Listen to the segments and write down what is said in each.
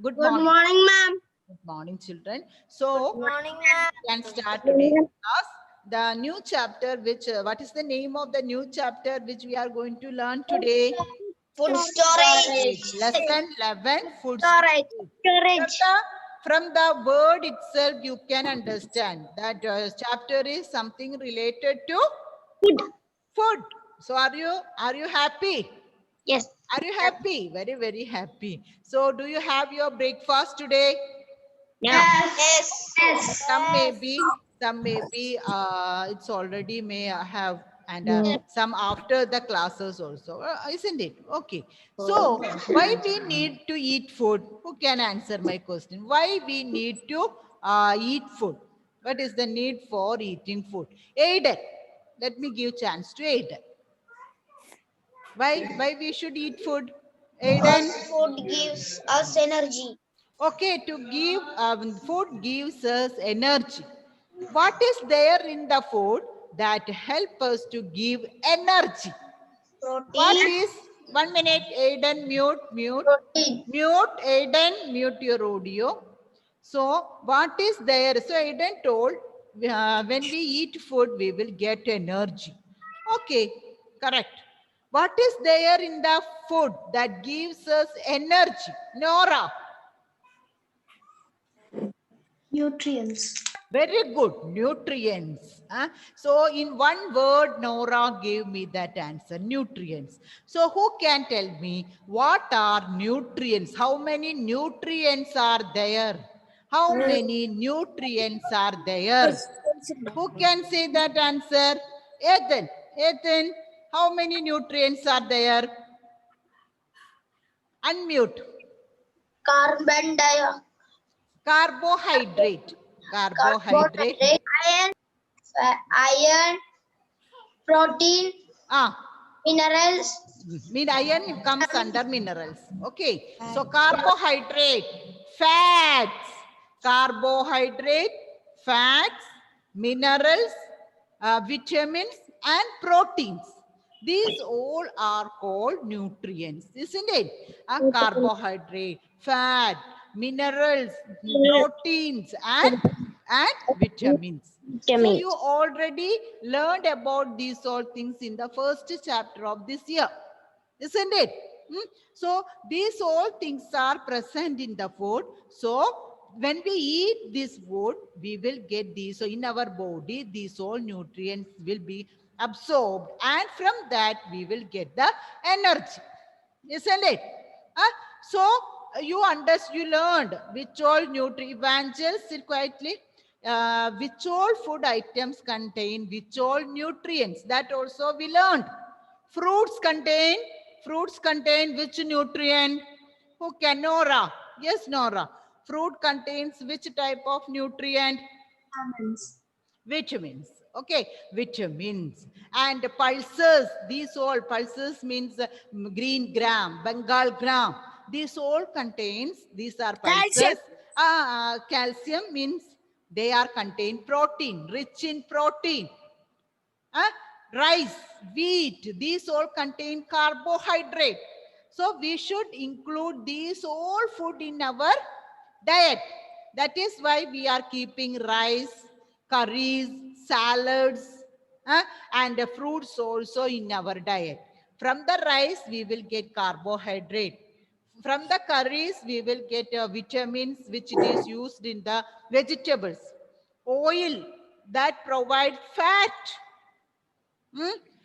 Good Good morning. morning, ma'am. Good morning, children. So, Morning, ma'am. we can start today's class. The new chapter, what is the name of the new chapter which we are going to learn today? Food storage. Lesson 11, food Storage. storage. From Storage. the, from the word itself, you can understand that chapter is something related to Food. food. So, are you happy? Yes. Are you happy? Very, very happy. So, do you have your breakfast today? Yes. Yes. Some may be it's already may have, and some after the classes also, isn't it? Okay. So why we need to eat food? Who can answer my question? Why we need to eat food? What is the need for eating food? Aiden, let me give chance to Aiden. Why we should eat food? Aiden. Because food gives us energy. Okay, to give food gives us energy. What is there in the food that help us to give energy? What Protein. is 1 minute? Aiden, Protein. mute. Aiden, mute your audio. So what is there? So Aiden told, when we eat food, we will get energy. Okay, correct. What is there in the food that gives us energy? Nora. Nutrients. Very good. Nutrients. So in one word, Nora gave me that answer. Nutrients. So who can tell me what are nutrients? How many nutrients are there? How many nutrients are there? Who can say that answer? Ethan. Ethan, how many nutrients are there? Unmute. Carbon dioxide. Carbohydrate. Carbohydrate. Carbohydrate. Iron. Protein. Ah, Minerals. iron comes under minerals. Okay. So carbohydrate, fats, carbohydrate, fats, minerals, vitamins, and proteins. These all are called nutrients, isn't it? Carbohydrate, fat, minerals, proteins, and vitamins. So you Vitamins. already learned about these all things in the first chapter of this year, isn't it? So these all things are present in the food. So when we eat this food, we will get these. So in our body, these all nutrients will be absorbed, and from that we will get the energy, isn't it? So you learned which all evangels, sit quietly, which all food items contain which all nutrients, that also we learned. Fruits contain which nutrient? Who can? Nora. Yes, Nora. Fruit contains which type of nutrient? Vitamins. Vitamins. Okay, vitamins. And pulses, these all pulses means green gram, Bengal gram. These all contains, these are pulses. Calcium. Calcium means they are contain protein, rich in protein. Rice, wheat, these all contain carbohydrate. So we should include these all food in our diet. That is why we are keeping rice, curries, salads, and fruits also in our diet. From the rice, we will get carbohydrate. From the curries, we will get vitamins, which it is used in the vegetables. Oil, that provides fat.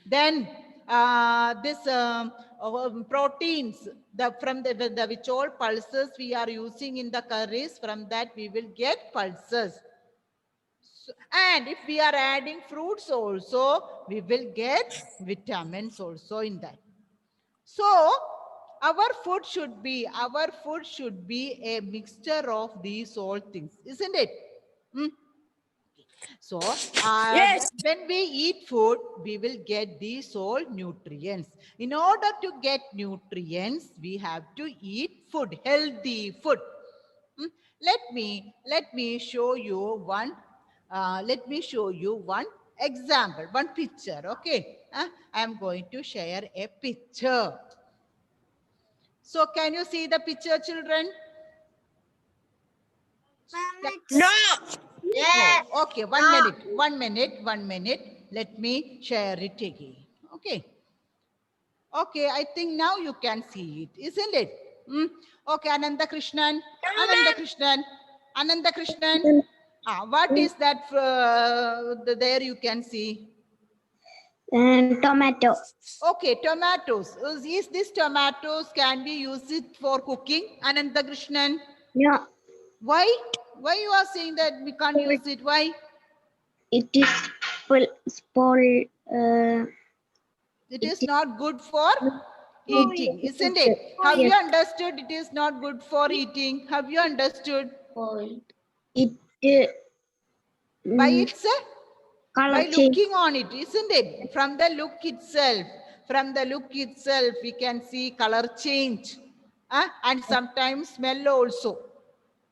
Then this proteins, the which all pulses we are using in the curries, from that we will get pulses. And if we are adding fruits also, we will get vitamins also in that. So our food should be a mixture of these all things, isn't it? So, Yes. when we eat food, we will get these all nutrients. In order to get nutrients, we have to eat food, healthy food. Hmm? Let me show you one. Let me show you one example, one picture. Okay, I am going to share a picture. So, can you see the picture, children? No. Yes. Oh, okay, 1 minute. Let me share it again. Okay. Okay, I think now you can see it, isn't it? Hmm? Okay, Ananda Krishnan. What is that there you can see? Tomato. Okay, tomatoes. Is this tomatoes can be used it for cooking? Ananda Krishnan. No, Why? Why you are saying that we can't use it? Why? it is spoil. It is not good for eating, isn't it? Have you understood it is not good for eating? Have you understood? It By its color by change. looking on it, isn't it? From the look itself, we can see color change, and sometimes smell also.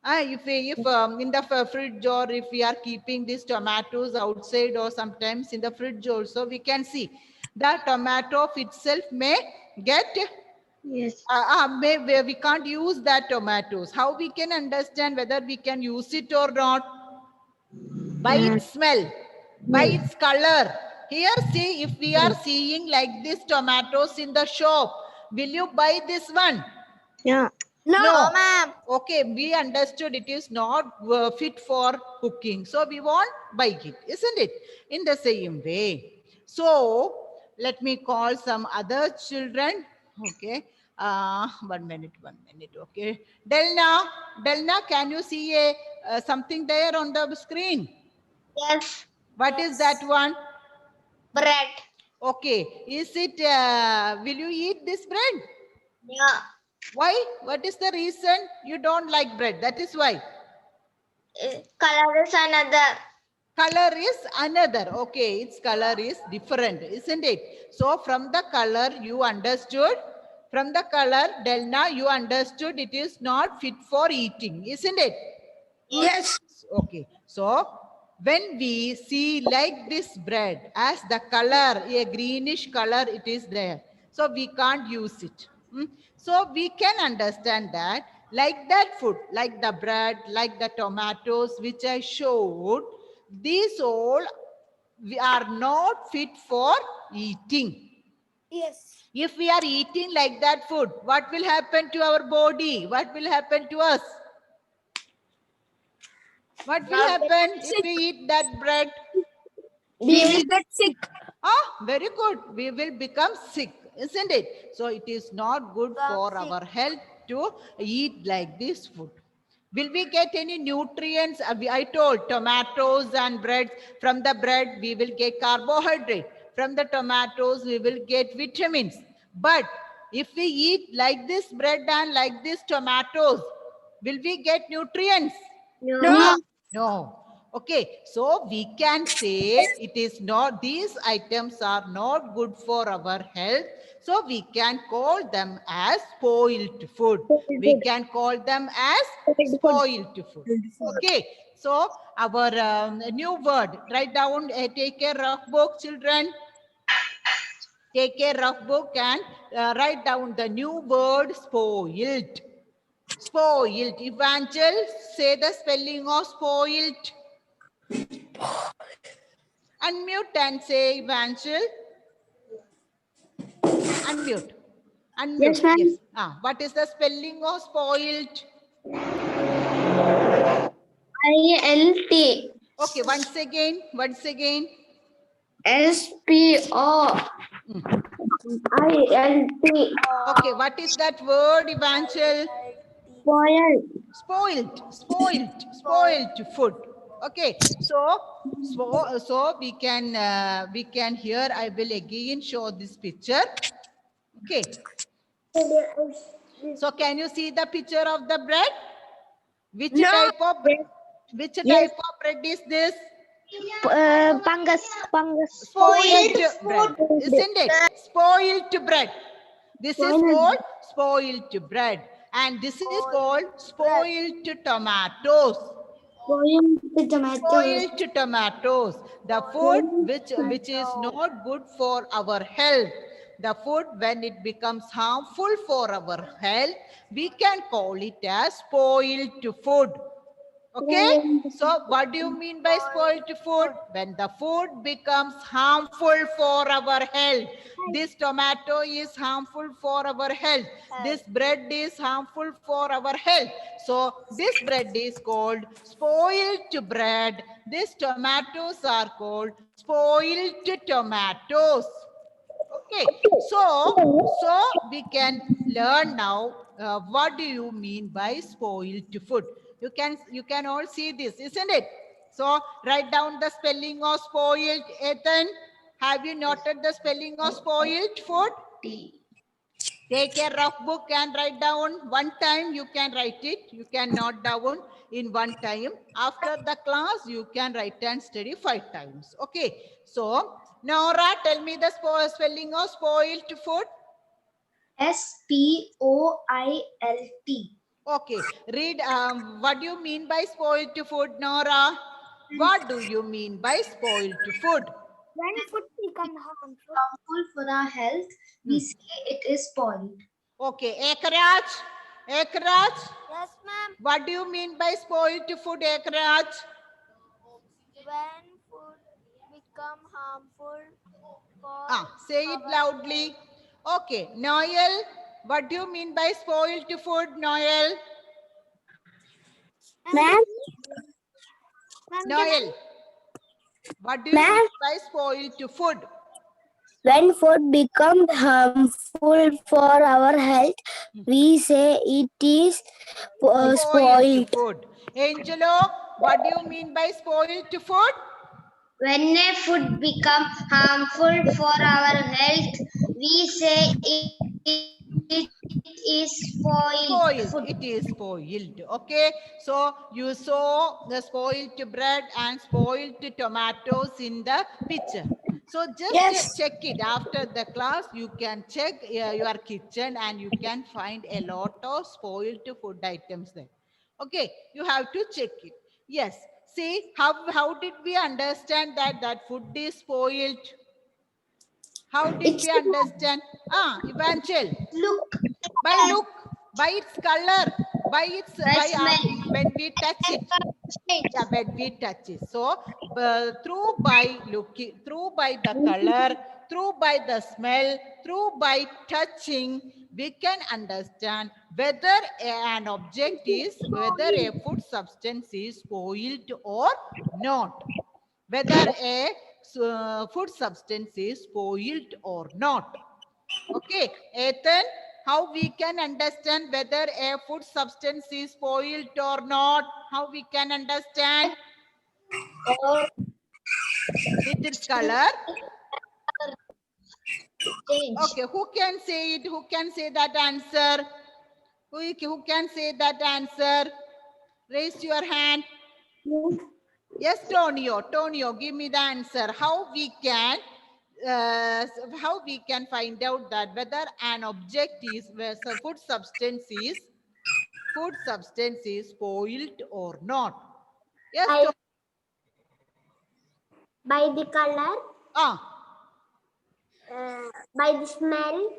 If in the fridge, or if we are keeping these tomatoes outside, or sometimes in the fridge also, we can see the tomato of itself may get Yes. we can't use that tomatoes. How we can understand whether we can use it or not? By its smell, by its color. Here, see, if we are seeing like this tomatoes in the shop, will you buy this one? No. No, ma'am. Okay, we understood it is not fit for cooking. So we won't buy it, isn't it? In the same way. So let me call some other children. Okay. 1 minute. Okay. Delna, can you see something there on the screen? Yes. What is that one? Bread. Okay. Is it, will you eat this bread? Yeah. Why? What is the reason you don't like bread? That is why. Color is another. Color is another. Okay, its color is different, isn't it? So from the color you understood, from the color, Delna, you understood it is not fit for eating, isn't it? Yes. Okay, so when we see like this bread, as the color, a greenish color, it is there. So we can't use it. So we can understand that like that food, like the bread, like the tomatoes, which I showed, these all we are not fit for eating. Yes. If we are eating like that food, what will happen to our body? What will happen to us? What will happen if we eat that bread? We will get sick. Very good. We will become sick, isn't it? So it is not good for our health to eat like this food. Will we get any nutrients? I told tomatoes and bread. From the bread, we will get carbohydrate. From the tomatoes, we will get vitamins. But if we eat like this bread and like this tomatoes, will we get nutrients? No. No. Okay, so we can say it is not, these items are not good for our health. So we can call them as spoiled food. We can call them as spoiled food. Okay, so our new word, write down, take a rough book, children. Take a rough book and write down the new word spoiled. Spoiled. Evangel, say the spelling of spoiled. Unmute and say Evangel. Unmute. Unmute. Yes, ma'am. What is the spelling of spoiled? ILT. Okay, once again. SPO. ILT. Okay, what is that word, Evangel? Spoiled. Spoiled food. Okay, so we can here, I will again show this picture. Okay, so can you see the picture of the bread? Which No. type of bread is this? Fungus. Spoiled bread, isn't it? Spoiled bread. This is called spoiled bread, and this is called spoiled tomatoes. Spoiled tomatoes, the food which is not good for our health. The food, when it becomes harmful for our health, we can call it as spoiled food. Okay, so what do you mean by spoiled food? When the food becomes harmful for our health. This tomato is harmful for our health. This bread is harmful for our health. So this bread is called spoiled bread. These tomatoes are called spoiled tomatoes. Okay, so we can learn now what do you mean by spoiled food. You can all see this, isn't it? So write down the spelling of spoiled. Ethan, have you noted the spelling of spoiled food? Take a rough book and write down one time. You can write it. You can note down in one time. After the class, you can write and study 5 times. Okay. So, Nora, tell me the spelling of spoiled food. SPOILT. Okay. Read. What do you mean by spoiled food, Nora? What do you mean by spoiled food? When food becomes harmful. Harmful for our health, we say it is spoiled. Okay. Ekraj. Ekraj. Yes, ma'am. What do you mean by spoiled food, Ekraj? When food become harmful for Say it loudly. Okay, Noel, what do you mean by spoiled food, Noel? Ma'am. Noel, what do you mean by spoiled food? When food becomes harmful for our health, we say it is spoiled. Food. Angelo, what do you mean by spoiled food? When a food becomes harmful for our health, we say it is spoiled. Food. It is spoiled. Okay. So you saw the spoiled bread and spoiled tomatoes in the picture. So just check it after the class. You can check your kitchen and you can find a lot of spoiled food items there. Okay. You have to check it. Yes. See, how did we understand that food is spoiled? How did we understand? Evangel. Look. By its color, when we touch it. Yeah, when we touch it. So through by looking, through by the color, through by the smell, through by touching, we can understand whether an object is, whether a food substance is spoiled or not. Whether a food substance is spoiled or not. Okay, Ethan, how we can understand whether a food substance is spoiled or not? How we can understand? With its color. Okay, who can say it? Who can say that answer? Who can say that answer? Raise your hand. Yes, Tonio, give me the answer. How we can find out that whether an object is food substance is spoiled or not? Yes. By the color. By the smell.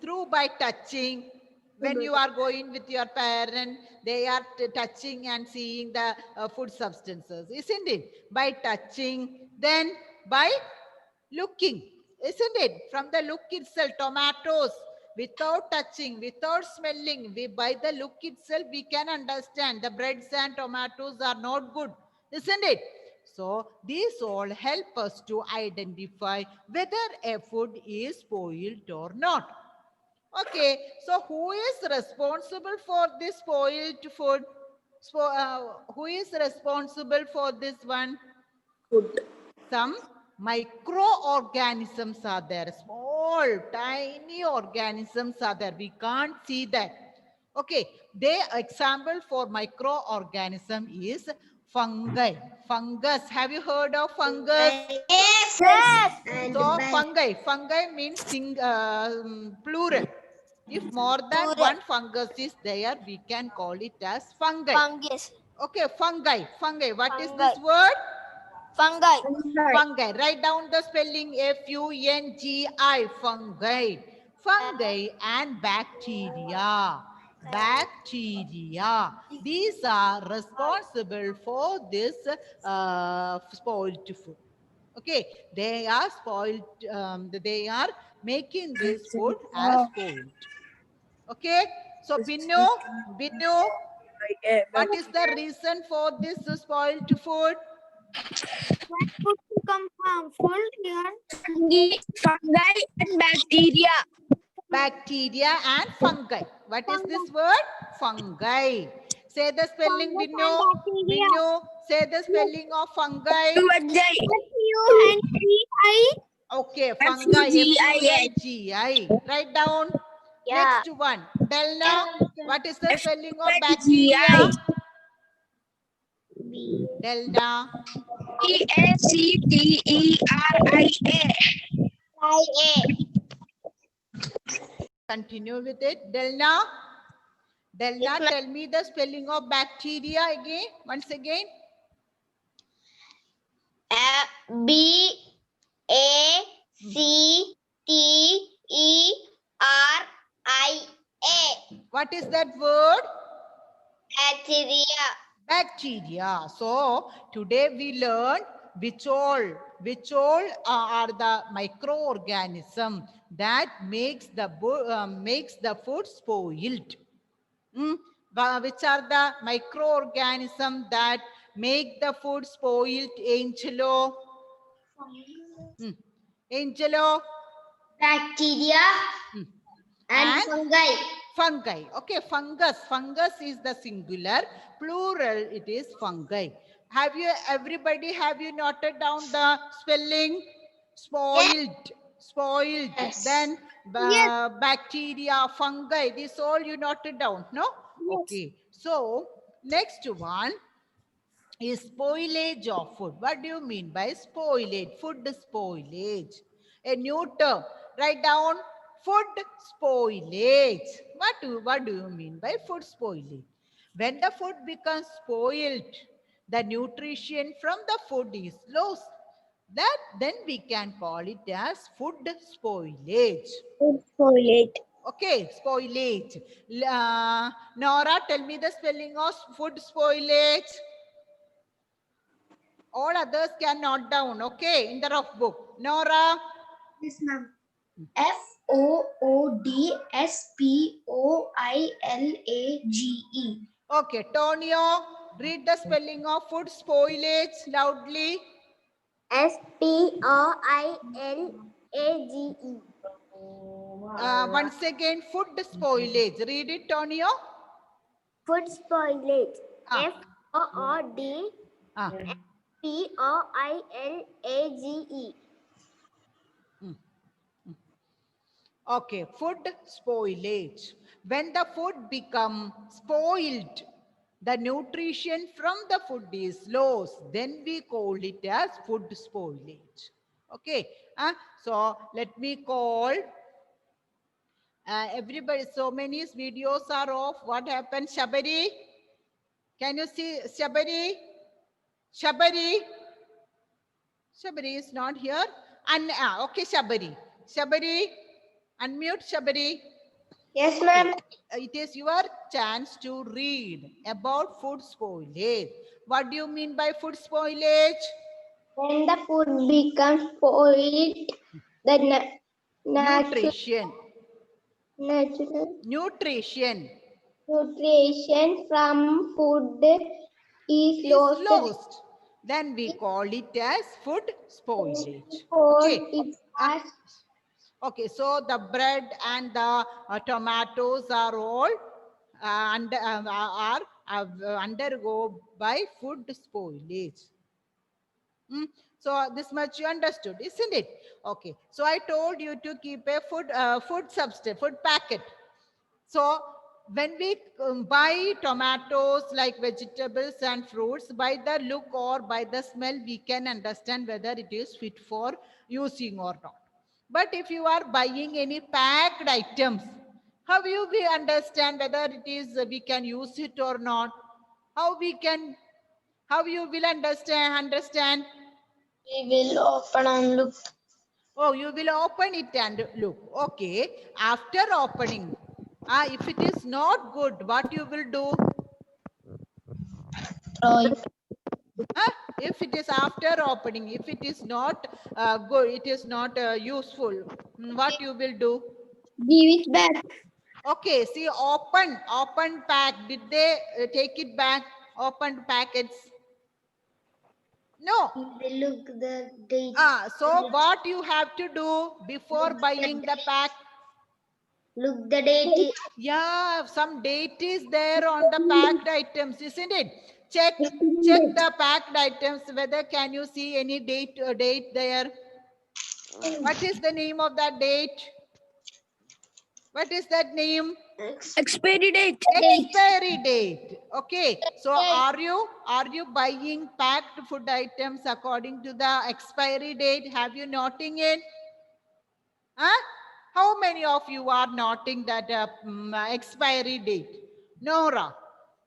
Through by touching. When you are going with your parent, they are touching and seeing the food substances, isn't it? By touching, then by looking, isn't it? From the look itself, tomatoes, without touching, without smelling, by the look itself, we can understand the breads and tomatoes are not good, isn't it? So these all help us to identify whether a food is spoiled or not. Okay, so who is responsible for this spoiled food? Who is responsible for this one? Food. Some microorganisms are there. Small, tiny organisms are there. We can't see that. Okay, the example for microorganism is fungi. Fungus. Have you heard of fungus? Yes. So fungi means plural. If more than one fungus is there, we can call it as fungi. Fungus. Okay, fungi. What is this word? Fungi. Write down the spelling Fungi. Fungi and bacteria. bacteria. These are responsible for this spoiled food. Okay, they are spoiled. They are making this food as spoiled. Okay, so Binnu, what is the reason for this spoiled food? When food become harmful, Fungi and bacteria. Bacteria and fungi. What is this word? Fungi. Say the spelling, fungus Binnu. and bacteria. Binnu, say the spelling of fungi. F-U-N-G-I. Okay, fungi. F-U-G-I-N. F-U-N-G-I. Write down. Yeah. Next one. Delna, what is the spelling of F-U-N-G-I. bacteria? Delna. B-A-C-T-E-R-I-A. Continue with it. Delna. Delna, Yes, ma'am. tell me the spelling of bacteria again. Once again. B-A-C-T-E-R-I-A. What is that word? Bacteria. Bacteria. So today we learned which all are the microorganism that makes the food spoiled. Which are the microorganism that make the food spoiled, Angelo? Angelo? Bacteria and fungi. Fungi. Okay, fungus. Fungus is the singular. Plural, it is fungi. Have you noted down the spelling? Spoiled. Spoiled. Yes. Then Yes. bacteria, fungi. This all you noted down, no? Yes. Okay. So, next one is spoilage of food. What do you mean by spoilage? Food spoilage. A new term. Write down food spoilage. What do you mean by food spoilage? When the food becomes spoiled, the nutrition from the food is lost. Then we can call it as food spoilage. Okay, spoilage. Nora, tell me the spelling of food spoilage. All others can note down, okay, in the rough book. Nora. Yes, ma'am. Foodspioilage. Okay, Tonio, read the spelling of food spoilage loudly. S-P-O-I-L-A-G-E. Once again, food spoilage. Read it, Tonio. Food spoilage. Ah. F-O-O-D-P-O-I-L-A-G-E. Okay, food spoilage. When the food becomes spoiled, the nutrition from the food is lost, then we call it as food spoilage. Okay, so let me call everybody. So many videos are off. What happened, Shabari? Can you see Shabari? Shabari? Shabari is not here. Okay, Shabari. Shabari, unmute Shabari. Yes, ma'am. It is your chance to read about food spoilage. What do you mean by food spoilage? When the food becomes spoiled, the Nutrition. natural Nutrition nutrition from food is is lost. lost. Then we call it as food spoilage. Food Okay. is as Okay, so the bread and the tomatoes are all undergo by food spoilage. So this much you understood, isn't it? Okay. So I told you to keep a food substance, food packet. So when we buy tomatoes like vegetables and fruits, by the look or by the smell, we can understand whether it is fit for using or not. But if you are buying any packed items, how you will understand whether it is we can use it or not? How you will understand? we will open and look. Oh, you will open it and look. Okay. After opening, If it is not good, what you will do? If it is after opening, if it is not good, it is not useful, what you will do? Give it back. Okay, see, open pack. Did they take it back? Opened packets? No. They look the date. So what you have to do before buying the pack? Look the date. Yeah, some date is there on the packed items, isn't it? Check the packed items, whether can you see any date there? What is the name of that date? What is that name? Expiry date. Expiry date. Okay. So are you buying packed food items according to the expiry date? Have you noting it? Huh? How many of you are noting that expiry date? Nora.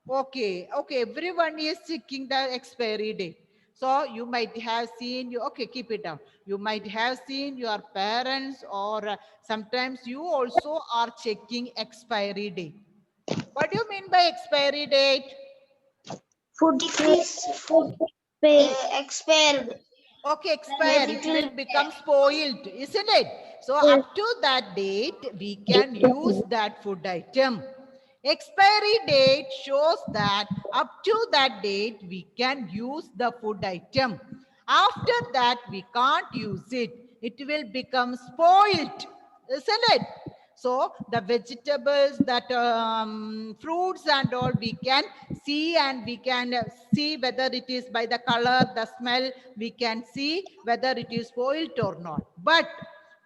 Okay. Okay. Everyone is checking the expiry date. So you might have seen okay, keep it down. You might have seen your parents or sometimes you also are checking expiry date. What do you mean by expiry date? Food expired. Okay, expired. It will become spoiled, isn't it? So up to that date, we can use that food item. Expiry date shows that up to that date, we can use the food item. After that, we can't use it. It will become spoiled, isn't it? So the vegetables, that fruits and all, we can see and we can see whether it is by the color, the smell, we can see whether it is spoiled or not. But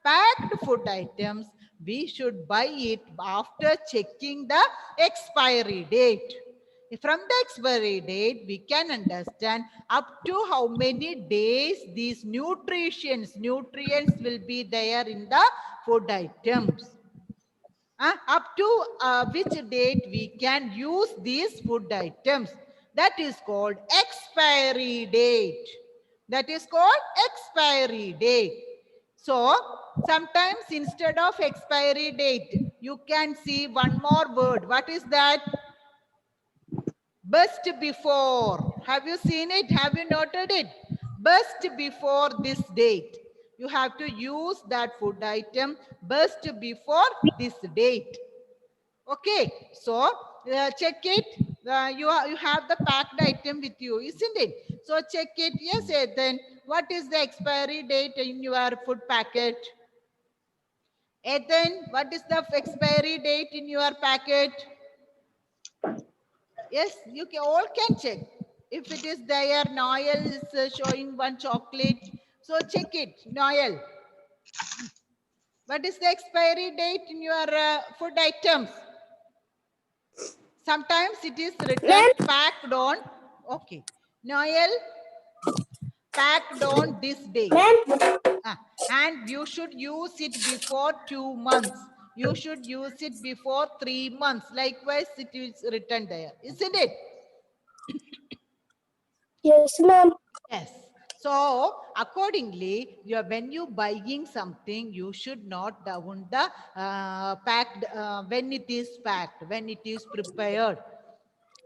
packed food items, we should buy it after checking the expiry date. From the expiry date, we can understand up to how many days these nutrients will be there in the food items. Up to which date we can use these food items. That is called expiry date. That is called expiry date. So sometimes instead of expiry date, you can see one more word. What is that? Best before. Have you seen it? Have you noted it? Best before this date. You have to use that food item best before this date. Okay, so check it. You have the packed item with you, isn't it? So check it. Yes, then what is the expiry date in your food packet? Ethan, what is the expiry date in your packet? Yes, you can, all can check. If it is there, Noel is showing one chocolate. So check it, Noel. What is the expiry date in your food items? Sometimes it is written packed on. Okay. Noel, packed on this day. And you should use it before 2 months. You should use it before 3 months. Likewise, it is written there. Isn't it? Yes, ma'am. Yes. So accordingly, when you buying something, you should note down the packed when it is packed, when it is prepared.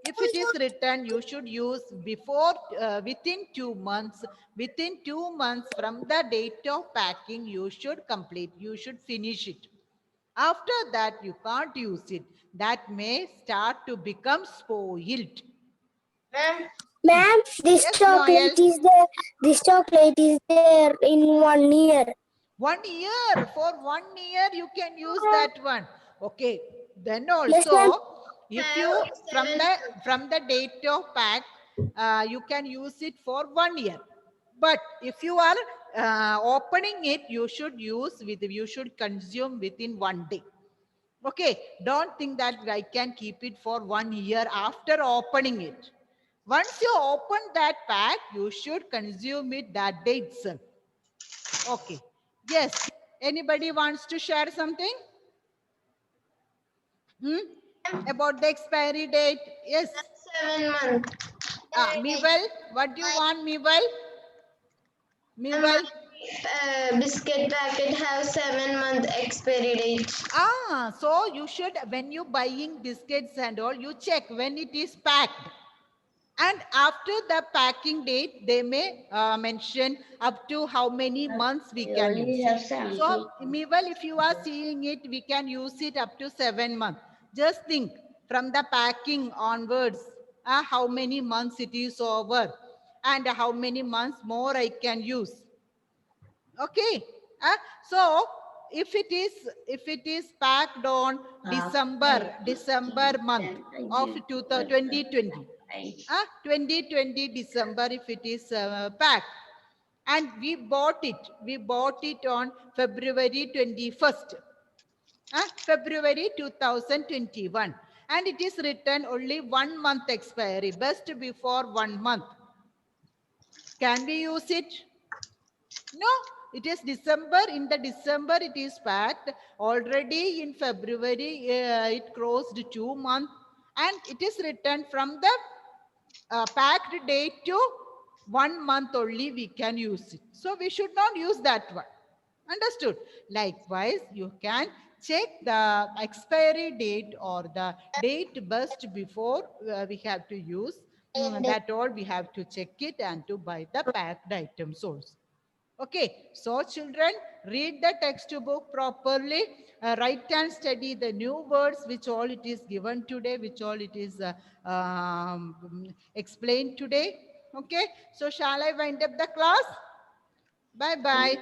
If it is written, you should use before within 2 months. Within 2 months from the date of packing, you should complete. You should finish it. After that, you can't use it. That may start to become spoiled. Ma'am, this Yes, chocolate Noel. is there. This chocolate is there in 1 year. 1 year. For 1 year, you can use that one. Okay. Then Yes, ma'am. also, if you from the date of pack, you can use it for 1 year. But if you are opening it, you should consume within 1 day. Okay. Don't think that I can keep it for 1 year after opening it. Once you open that pack, you should consume it that day itself. Okay. Yes. Anybody wants to share something? About the expiry date? Yes. 7 months. Meanwhile, what do you want, Meanwhile? Meanwhile? biscuit packet have 7-month expiry date. So you should, when you buying biscuits and all, you check when it is packed. And after the packing date, they may mention up to how many months we can use it. So, Mival, if you are seeing it, we can use it up to 7 months. Just think from the packing onwards, how many months it is over and how many months more I can use. Okay. So if it is packed on December month of 2020, 2020 December, if it is packed, and we bought it on February 21st, February 2021, and it is written only 1 month expiry, best before 1 month. Can we use it? No, it is December. In the December, it is packed. Already in February, it crossed 2 months, and it is written from the packed date to 1 month only we can use it. So we should not use that one. Understood? Likewise, you can check the expiry date or the date best before we have to use. That all we have to check it and to buy the packed items also. Okay, so children, read the textbook properly, write and study the new words which all it is given today, which all it is explained today. Okay, so shall I wind up the class? Bye-bye.